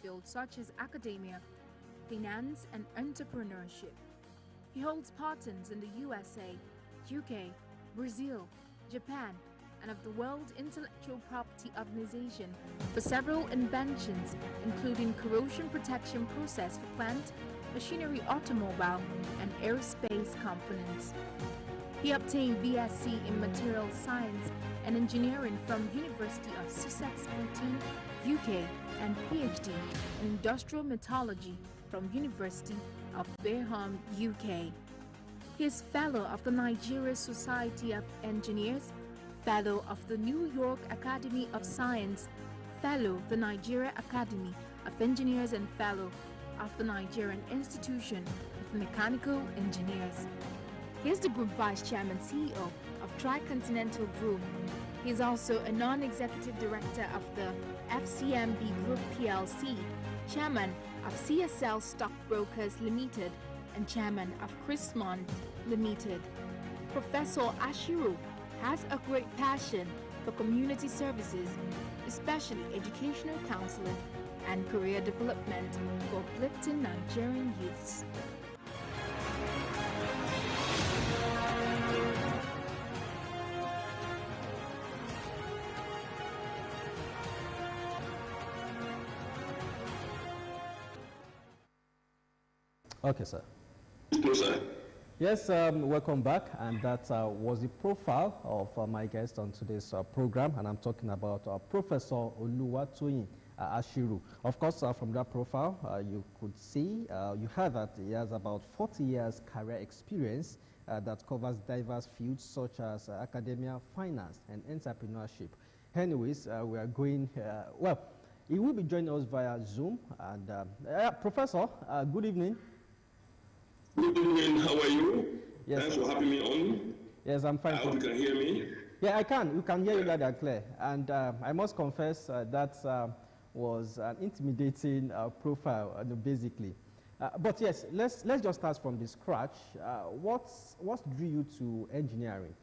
fields such as academia, finance, and entrepreneurship. He holds patents in the USA, UK, Brazil, Japan, and of the World Intellectual Property Organization for several inventions, including corrosion protection process for plant, machinery, automobile, and aerospace components. He obtained BSc in Material Science and Engineering from University of Sussex, Britain, UK, and PhD in Industrial Metallurgy from University of Birmingham, UK. He is Fellow of the Nigeria Society of Engineers, Fellow of the New York Academy of Science, Fellow of the Nigeria Academy of Engineers, and Fellow of the Nigerian Institution of Mechanical Engineers. He is the Group Vice Chairman CEO of Tricontinental Group. He is also a non-executive director of the FCMB Group PLC, Chairman of CSL Stockbrokers Limited, and Chairman of Chrismont Limited. Professor ASHIRU has a great passion for community services, especially educational counseling and career development for uplifting Nigerian youths. Okay, sir. Yes, sir. Yes, welcome back, and that was the profile of my guest on today's program, and I'm talking about Professor OLUWATOYIN ASHIRU. Of course, from that profile, you could see, you heard that he has about 40 years career experience that covers diverse fields such as academia, finance, and entrepreneurship. Anyways, we are going, well, he will be joining us via Zoom. And Professor, good evening. Good evening, how are you? Yes. Thanks for having me on. Yes, I'm fine. I hope you can hear me. Yeah, I can. You can hear you loud and clear. And I must confess that was an intimidating profile, basically. But yes, let's just start from the scratch. What drew you to engineering?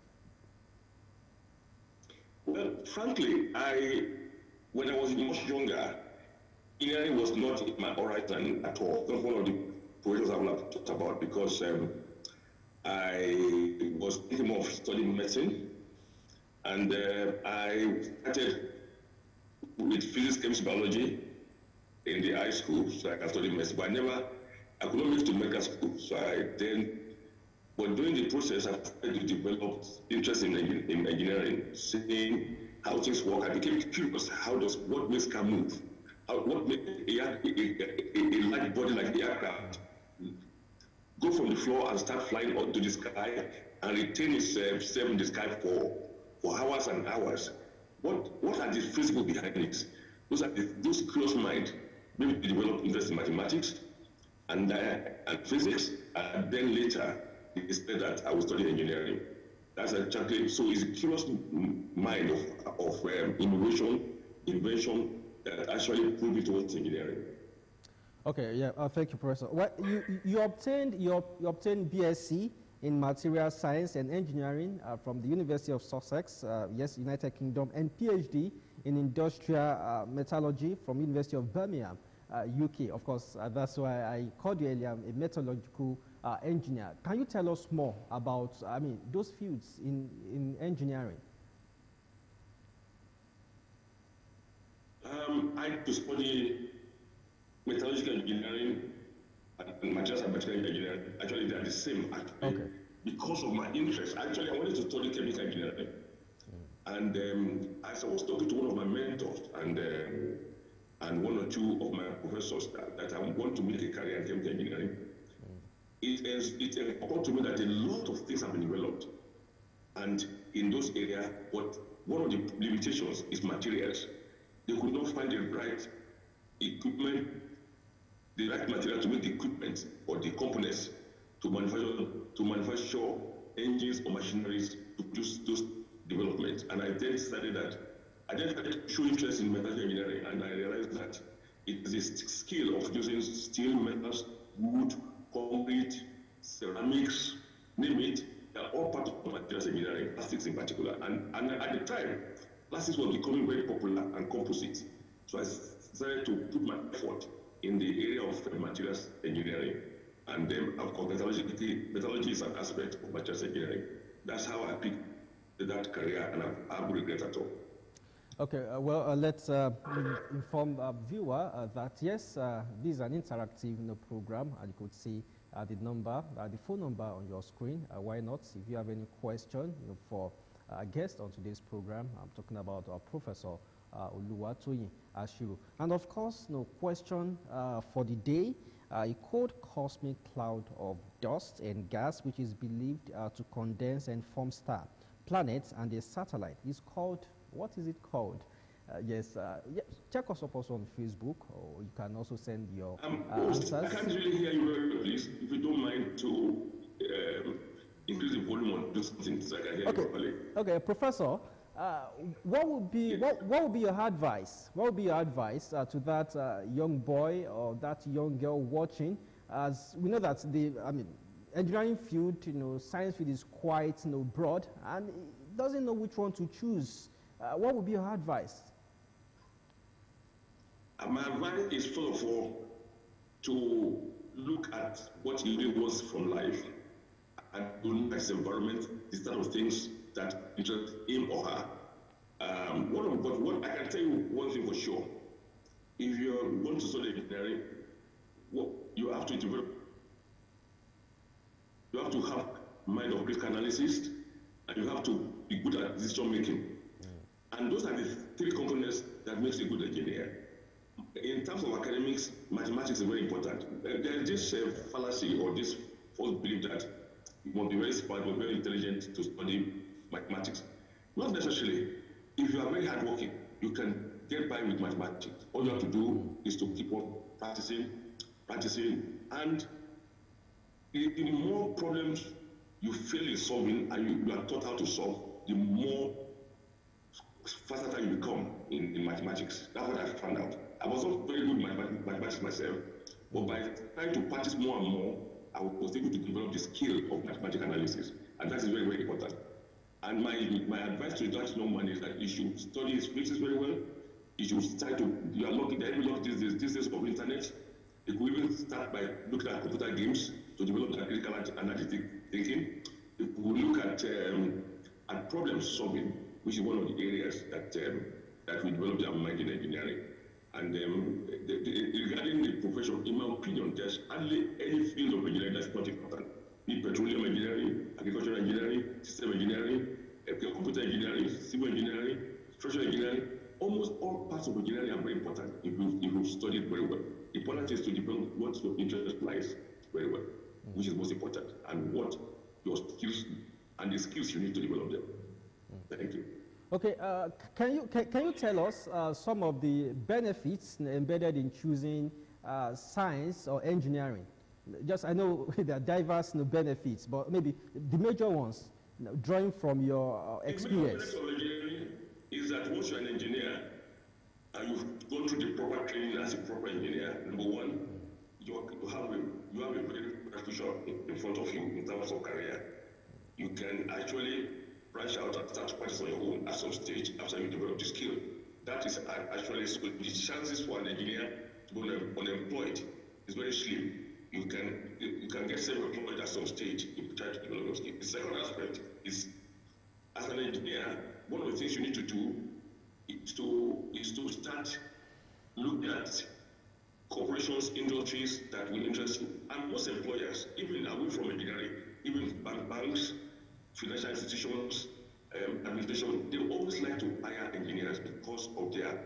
Well, frankly, when I was much younger, engineering was not in my horizon at all. That's one of the projects I would have talked about, because I was thinking more of studying medicine, and I started with physics, chemistry, biology in the high school, so I can study medicine. But I could not make it to medical school. So but during the process, I started to develop interest in engineering, seeing how things work. I became curious. What makes car move? What makes a large body like the aircraft go from the floor and start flying up to the sky and retain itself in the sky for hours and hours? What are the principles behind it? Those curious mind made me develop interest in mathematics and physics, and then later decided that I would study engineering. That's exactly, so it's a curious mind of invention that actually pulled me towards engineering. Okay, yeah, thank you, Professor. Well, you obtained BSc in Material Science and Engineering from the University of Sussex, yes, United Kingdom, and PhD in Industrial Metallurgy from University of Birmingham, UK. Of course, that's why I called you earlier a metallurgical engineer. Can you tell us more about, those fields in engineering? I had to study metallurgical engineering and materials and material engineering. Actually, they are the same. Okay. Because of my interest, actually, I wanted to study chemical engineering. And as I was talking to one of my mentors and one or two of my professors that I want to make a career in chemical engineering, it occurred to me that a lot of things have been developed, and in those areas, but one of the limitations is materials. They could not find the right equipment, the right material to make the equipment or the components to manufacture engines or machineries to produce those developments. And I then decided that I then started to show interest in mechanical engineering, and I realized that it is a skill of using steel, metals, wood, concrete, ceramics, name it. They are all part of materials engineering, plastics in particular. And at the time, plastics was becoming very popular and composite. So I decided to put my effort in the area of materials engineering. And of course, metallurgy is an aspect of materials engineering. That's how I picked that career, and I have no regret at all. Okay, let's inform the viewer that yes, this is an interactive program, and you could see the phone number on your screen. Why not? If you have any question for a guest on today's program, I'm talking about Professor OLUWATOYIN ASHIRU. And of course, question for the day, a cold cosmic cloud of dust and gas, which is believed to condense and form star, planets, and a satellite, is called, what is it called? Yes, check us up also on Facebook, or you can also send your answers. I can't really hear you very well, please. If you don't mind to increase the volume on those things so I can hear you properly. Okay, Professor, what would be your advice? What would be your advice to that young boy or that young girl watching? As we know that the engineering field, science field is quite broad, and doesn't know which one to choose. What would be your advice? My advice is, first of all, to look at what he really wants from life and to look at his environment, the sort of things that interest him or her. But what I can tell you one thing for sure: if you want to study engineering, you have to develop. You have to have mind of critical analysis, and you have to be good at decision making. And those are the three components that makes a good engineer. In terms of academics, mathematics is very important. There is this fallacy or this false belief that you must be very smart or very intelligent to study mathematics. Not necessarily. If you are very hardworking, you can get by with mathematics. All you have to do is to keep on practicing, and the more problems you fail in solving and you are taught how to solve, the more faster you become in mathematics. That's what I found out. I was not very good in mathematics myself, but by trying to practice more and more, I was able to develop the skill of mathematical analysis, and that is very, very important. And my advice to that young man is that you should study his physics very well. You should try to, you are lucky that everyone these days of internet. You could even start by looking at computer games to develop that critical analytic thinking. You could look at problem solving, which is one of the areas that we develop their mind in engineering. And regarding the profession, in my opinion, there's hardly any field of engineering that's not important. Be petroleum engineering, agricultural engineering, system engineering, computer engineering, civil engineering, structural engineering. Almost all parts of engineering are very important if you study it very well. The important is to develop what your interest lies very well, which is most important, and what your skills and the skills you need to develop them. Thank you. Okay, can you tell us some of the benefits embedded in choosing science or engineering? Just, I know there are diverse benefits, but maybe the major ones, drawing from your experience. The major benefit of engineering is that once you're an engineer and you've gone through the proper training as a proper engineer, number one, you have a very bright future in front of you in terms of career. You can actually branch out and start to practice on your own at some stage after you develop the skill. That is actually, so the chances for an engineer to go unemployed is very slim. You can get self-employed at some stage if you try to develop your skill. The second aspect is, as an engineer, one of the things you need to do is to start looking at corporations, industries that will interest you. And most employers, even away from engineering, even banks, financial institutions, administration, they always like to hire engineers because of their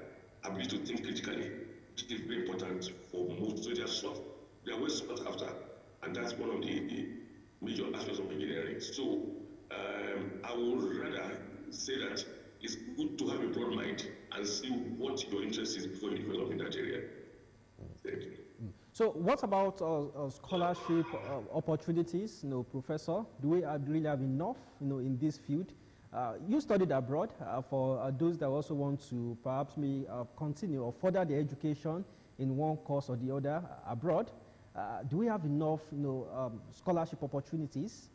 ability to think critically, which is very important for most. So they are well sought after, and that's one of the major aspects of engineering. So I would rather say that it's good to have a broad mind and see what your interest is before you develop in that area. Thank you. So what about scholarship opportunities, Professor? Do we really have enough, in this field? You studied abroad. For those that also want to perhaps continue or further their education in one course or the other abroad, do we have enough, scholarship opportunities?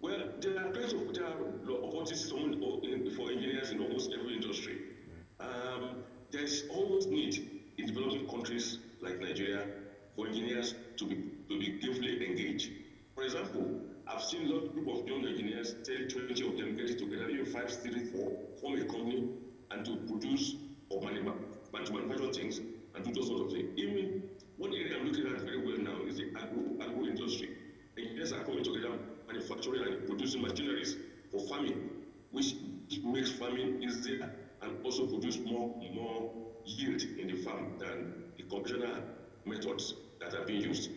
Well, there are opportunities for engineers in almost every industry. there's always need in developing countries like Nigeria for engineers to be gainfully engaged. For example, I've seen a lot of group of young engineers, 10, 20 of them getting together, even 5, 3, 4, form a company and to produce or manufacture things and do those sort of things. Even one area I'm looking at very well now is the agro industry. Engineers are coming together, manufacturing and producing machineries for farming, which makes farming easier and also produce more yield in the farm than the conventional methods that are being used.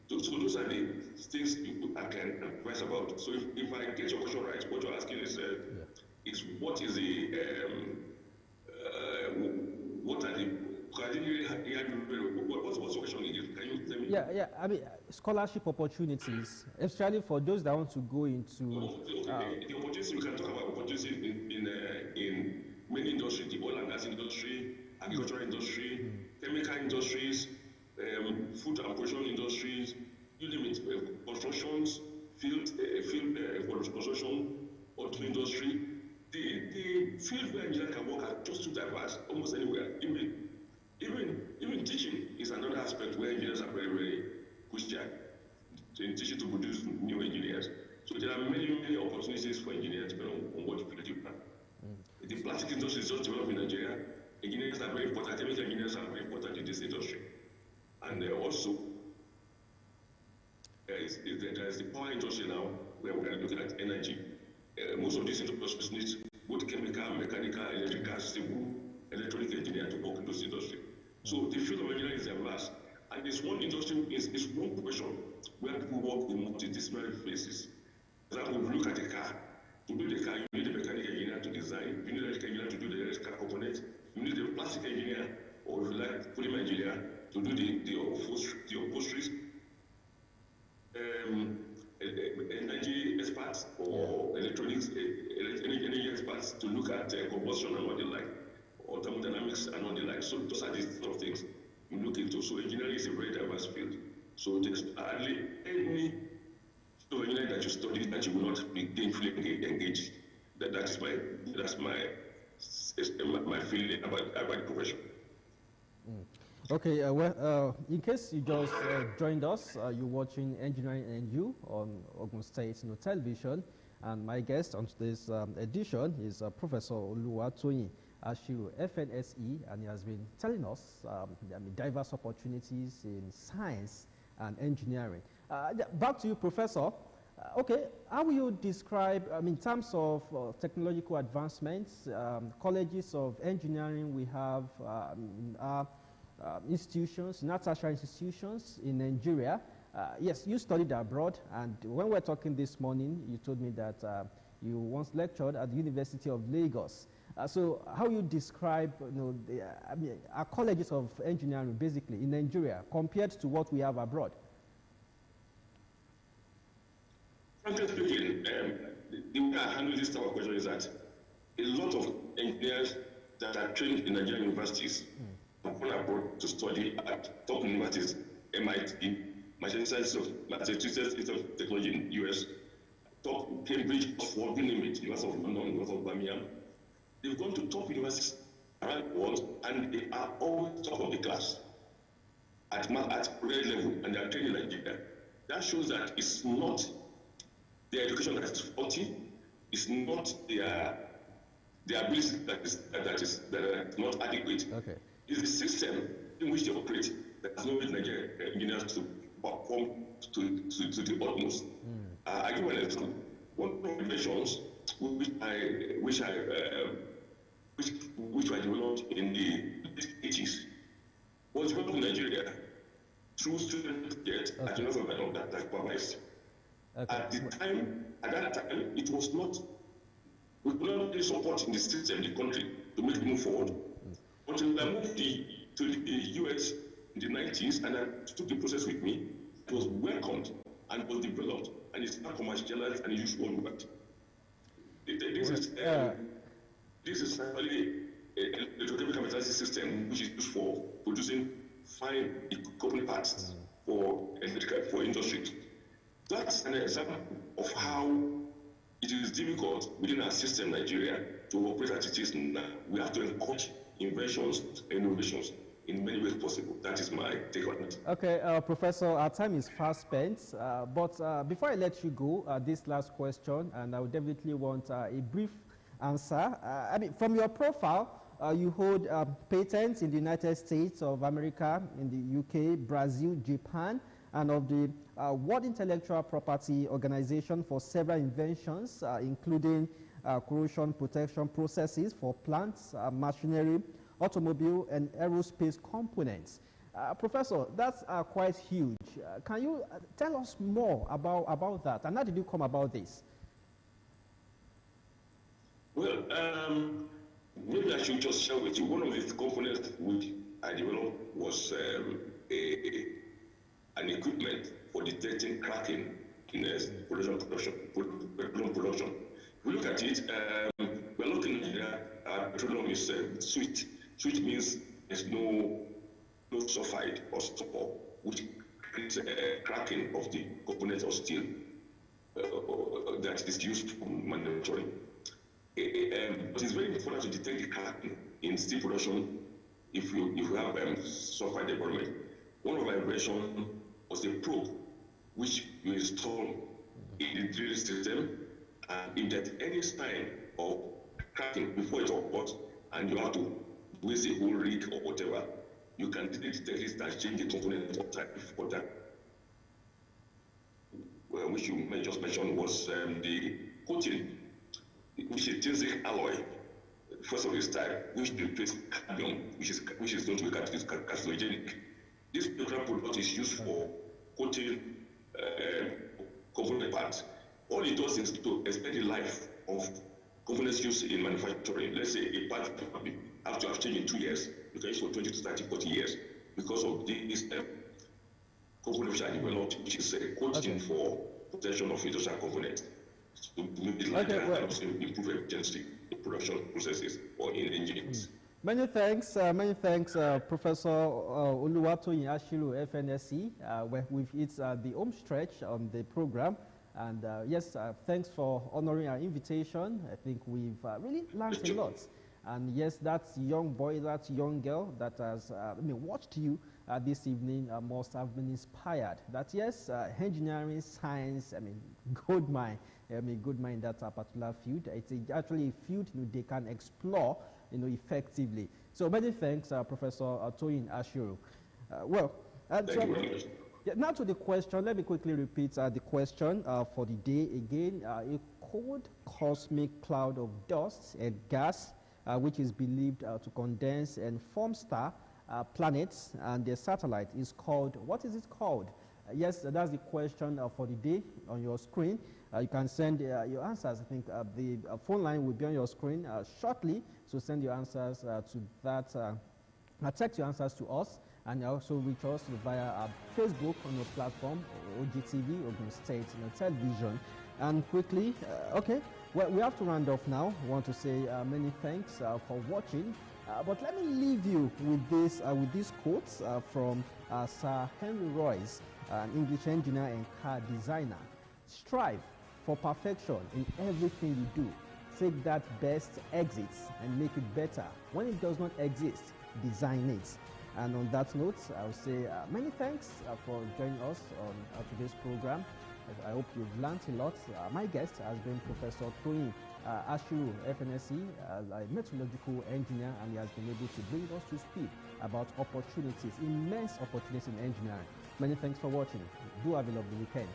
So those are the things I can advise about. So if I get your question right, what you're asking is what is the what are the what's your question again? Can you tell me? Yeah. I mean, scholarship opportunities, especially for those that want to go into. The opportunities, we can talk about opportunities in many industries: the oil and gas industry, agricultural industry, chemical industries, food and production industries, you name it, constructions, field construction, auto industry. The field where engineers can work are just too diverse, almost anywhere. Even teaching is another aspect where engineers are very, very crucial in teaching to produce new engineers. So there are many opportunities for engineers depending on what you do. The plastic industry is just developing in Nigeria. Engineers are very important, chemical engineers are very important in this industry. And also, there is the power industry now, where we are looking at energy. Most of these industries need both chemical, mechanical, electrical, civil, electronic engineer to work in those industries. So the field of engineering is vast. And it's one industry, it's one profession where people work in multidisciplinary phases. For example, if you look at a car, to build a car, you need a mechanical engineer to design, you need an electrical engineer to do the electrical components, you need a plastic engineer, or if you like, polymer engineer, to do the upholsteries, energy experts or electronics, energy experts to look at combustion and what they like, or thermodynamics and what they like. So those are the sort of things we look into. So engineering is a very diverse field. So there's hardly any engineering that you study that you will not be gainfully engaged. That's my feeling about the profession. Okay, in case you just joined us, you're watching Engineering and You on Ogun State Television, and my guest on today's edition is Professor OLUWATOYIN ASHIRU, FNSE, and he has been telling us diverse opportunities in science and engineering. Back to you, Professor. Okay, how will you describe, in terms of technological advancements, colleges of engineering we have in our institutions, not tertiary institutions in Nigeria? Yes, you studied abroad, and when we were talking this morning, you told me that you once lectured at the University of Lagos. So how you describe our colleges of engineering basically in Nigeria compared to what we have abroad? Frankly speaking, the way I handle this type of question is that a lot of engineers that are trained in Nigerian universities have gone abroad to study at top universities, MIT, Massachusetts Institute of Technology in the US, top Cambridge, Oxford, University of London, University of Birmingham. They've gone to top universities around the world, and they are always top of the class at grade level, and they are trained in Nigeria. That shows that it's not their education that is faulty, it's not their ability that is not adequate. Okay. It's the system in which they operate that has not made Nigerian engineers to perform to the utmost. I give an example. One of the innovations which were developed in the late 80s was developed in Nigeria through student get at the University of that supervised. Okay. At that time, it was not, we could not really support in the system, the country, to make it move forward. Until I moved to the US in the 90s, and I took the process with me, it was welcomed and was developed, and it's now commercialized and used worldwide. This is actually a electrochemical metalysis system which is used for producing fine coupled parts for industry. That's an example of how it is difficult within our system, Nigeria, to operate as it is now. We have to encourage inventions, innovations in many ways possible. That is my take on it. Okay, Professor, our time is fast spent, but before I let you go, this last question, and I would definitely want a brief answer. I mean, from your profile, you hold patents in the United States of America, in the UK, Brazil, Japan, and of the World Intellectual Property Organization for several inventions, including corrosion protection processes for plants, machinery, automobile, and aerospace components. Professor, that's quite huge. Can you tell us more about that? And how did you come about this? Well, maybe I should just share with you one of the components which I developed was an equipment for detecting cracking in production. If we look at it, we're looking at petroleum is sweet. Sweet means there's no sulfide or sulfur, which creates cracking of the components of steel that is used for manufacturing. But it's very important to detect the cracking in steel production if you have sulfide environment. One of my inventions was a probe which you install in the drill system, and if there's any sign of cracking before it occurs, and you have to waste a whole rig or whatever, you can detect it and change the component of type before that. Which you just mentioned was the coating, which is intrinsic alloy, first of its type, which replaces cadmium, which is known to be carcinogenic. This particular product is used for coating component parts. All it does is to extend the life of components used in manufacturing. Let's say a part after have changed in 2 years, you can use for 20 to 30, 40 years because of this component which are developed, which is coating for protection of industrial components. To make it lighter and also improve efficiency in production processes or in engines. Many thanks, Professor OLUWATOYIN ASHIRU, FNSE. We've hit the home stretch on the program. And yes, thanks for honoring our invitation. I think we've really learned a lot. And yes, that young boy, that young girl that has watched you this evening must have been inspired. That yes, engineering, science, gold mine in that particular field. It's actually a field they can explore, effectively. So many thanks, Professor Toyin ASHIRU. Thank you very much. Yeah, now to the question, let me quickly repeat the question for the day again. A cold cosmic cloud of dust and gas, which is believed to condense and form star planets and their satellite is called, what is it called? Yes, that's the question for the day on your screen. You can send your answers. I think the phone line will be on your screen shortly, so send your answers to that, text your answers to us. And also reach us via our Facebook on your platform, OGTV, Ogun State Television. And quickly, okay, well, we have to round off now. I want to say many thanks for watching. But let me leave you with these quotes from Sir Henry Royce, an English engineer and car designer. Strive for perfection in everything you do. Take that best exists and make it better. When it does not exist, design it. And on that note, I will say many thanks for joining us on today's program. I hope you've learned a lot. My guest has been Professor Toyin ASHIRU, FNSE, a meteorological engineer, and he has been able to bring us to speed about opportunities, immense opportunities in engineering. Many thanks for watching. Do have a lovely weekend.